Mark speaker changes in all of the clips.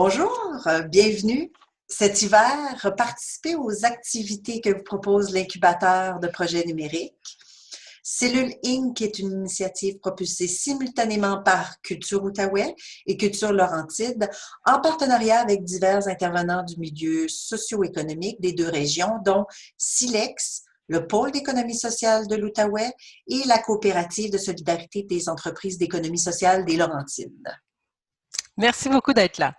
Speaker 1: Bonjour, bienvenue. Cet hiver, participez aux activités que vous propose l'incubateur de projets numériques. Cellule Inc. est une initiative propulsée simultanément par Culture Outaouais et Culture Laurentide en partenariat avec divers intervenants du milieu socio-économique des deux régions, dont Silex, le pôle d'économie sociale de l'Outaouais et la coopérative de solidarité des entreprises d'économie sociale des Laurentides.
Speaker 2: Merci beaucoup d'être là.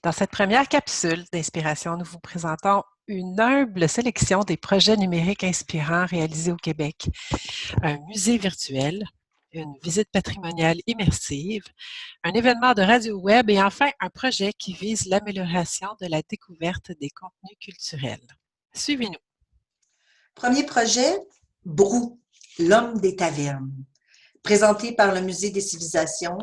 Speaker 2: Dans cette première capsule d'inspiration, nous vous présentons une humble sélection des projets numériques inspirants réalisés au Québec. Un musée virtuel, une visite patrimoniale immersive, un événement de radio web et enfin un projet qui vise l'amélioration de la découverte des contenus culturels. Suivez-nous.
Speaker 1: Premier projet, Brou, l'homme des tavernes. Présenté par le Musée des civilisations,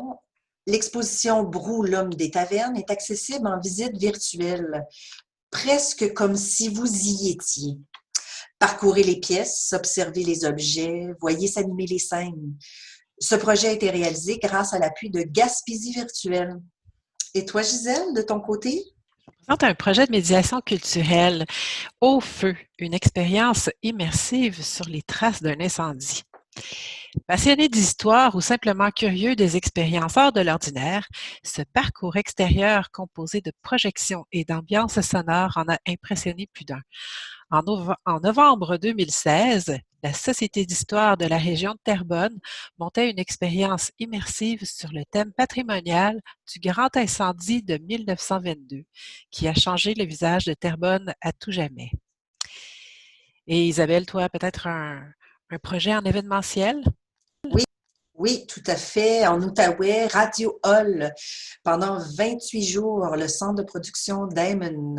Speaker 1: l'exposition Brou, l'homme des tavernes est accessible en visite virtuelle, presque comme si vous y étiez. Parcourez les pièces, observez les objets, voyez s'animer les scènes. Ce projet a été réalisé grâce à l'appui de Gaspésie Virtuelle. Et toi, Gisèle, de ton côté?
Speaker 2: Présente un projet de médiation culturelle au feu, une expérience immersive sur les traces d'un incendie. Passionné d'histoire ou simplement curieux des expériences hors de l'ordinaire, ce parcours extérieur composé de projections et d'ambiances sonores en a impressionné plus d'un. En novembre 2016, la Société d'histoire de la région de Terrebonne montait une expérience immersive sur le thème patrimonial du grand incendie de 1922, qui a changé le visage de Terrebonne à tout jamais. Et Isabelle, toi, peut-être un projet en événementiel?
Speaker 1: Oui, oui, tout à fait. En Outaouais, Radio Hall, pendant 28 jours, le centre de production Damon,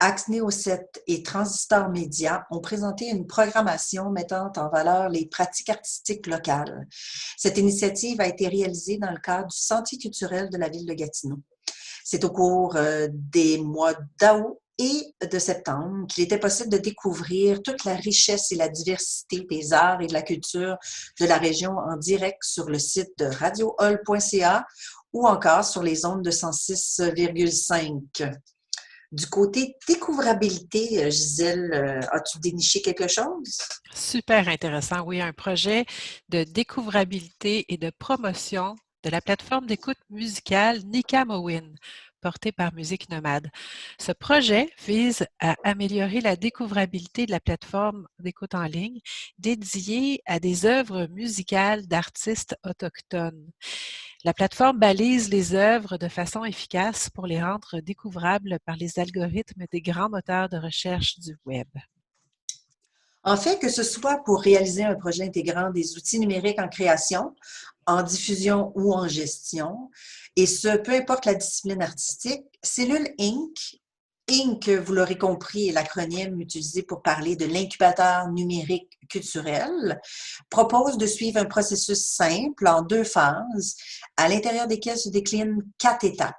Speaker 1: Axnéo 7 et Transistor Média ont présenté une programmation mettant en valeur les pratiques artistiques locales. Cette initiative a été réalisée dans le cadre du Sentier culturel de la ville de Gatineau. C'est au cours des mois d'août et de septembre qu'il était possible de découvrir toute la richesse et la diversité des arts et de la culture de la région en direct sur le site de radiohall.ca ou encore sur les ondes de 106,5. Du côté découvrabilité, Gisèle, as-tu déniché quelque chose?
Speaker 2: Super intéressant, oui, un projet de découvrabilité et de promotion de la plateforme d'écoute musicale Nika Mowin, portée par Musique Nomade. Ce projet vise à améliorer la découvrabilité de la plateforme d'écoute en ligne dédiée à des œuvres musicales d'artistes autochtones. La plateforme balise les œuvres de façon efficace pour les rendre découvrables par les algorithmes des grands moteurs de recherche du web.
Speaker 1: En fait, que ce soit pour réaliser un projet intégrant des outils numériques en création, en diffusion ou en gestion, et ce, peu importe la discipline artistique, Cellule Inc., Inc., vous l'aurez compris, est l'acronyme utilisé pour parler de l'incubateur numérique culturel, propose de suivre un processus simple en 2 phases, à l'intérieur desquelles se déclinent 4 étapes,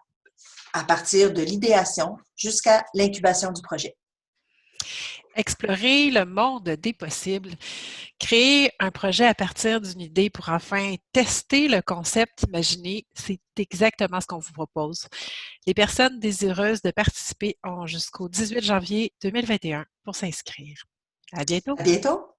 Speaker 1: à partir de l'idéation jusqu'à l'incubation du projet.
Speaker 2: Explorer le monde des possibles, créer un projet à partir d'une idée pour enfin tester le concept imaginé, c'est exactement ce qu'on vous propose. Les personnes désireuses de participer ont jusqu'au 18 janvier 2021 pour s'inscrire. À bientôt!
Speaker 1: À bientôt!